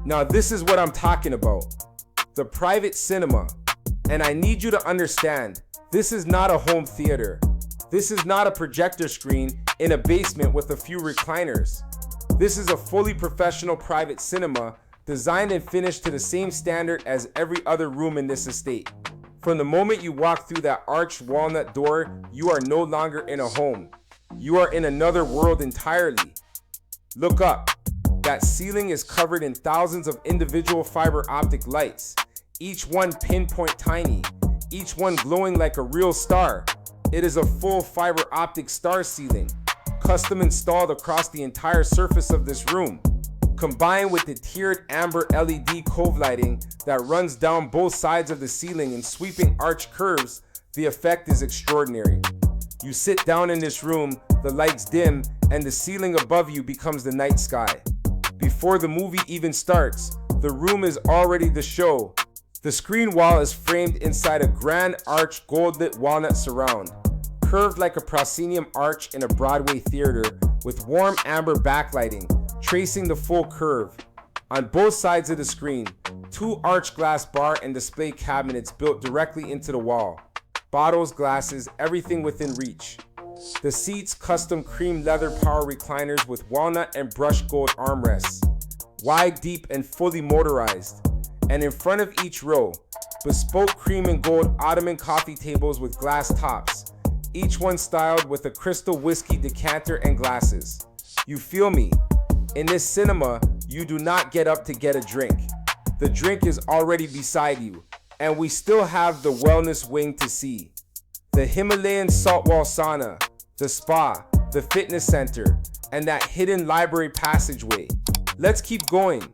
Now this is what I'm talking about. The private cinema. And I need you to understand, this is not a home theater. This is not a projector screen in a basement with a few recliners. This is a fully professional private cinema designed and finished to the same standard as every other room in this estate. From the moment you walk through that arched walnut door, you are no longer in a home. You are in another world entirely. Look up. That ceiling is covered in thousands of individual fiber optic lights, each one pinpoint tiny, each one glowing like a real star. It is a full fiber optic star ceiling, custom installed across the entire surface of this room. Combined with the tiered amber LED cove lighting that runs down both sides of the ceiling in sweeping arch curves, the effect is extraordinary. You sit down in this room, the lights dim, and the ceiling above you becomes the night sky. Before the movie even starts, the room is already the show. The screen wall is framed inside a grand arched gold-lit walnut surround, curved like a proscenium arch in a Broadway theater with warm amber backlighting, tracing the full curve. On both sides of the screen, two arched glass bar and display cabinets built directly into the wall. Bottles, glasses, everything within reach. The seats, custom cream leather power recliners with walnut and brushed gold armrests. Wide, deep, and fully motorized. And in front of each row, bespoke cream and gold ottoman coffee tables with glass tops, each one styled with a crystal whiskey decanter and glasses. You feel me? In this cinema, you do not get up to get a drink. The drink is already beside you, and we still have the wellness wing to see. The Himalayan saltwall sauna, the spa, the fitness center, and that hidden library passageway. Let's keep going.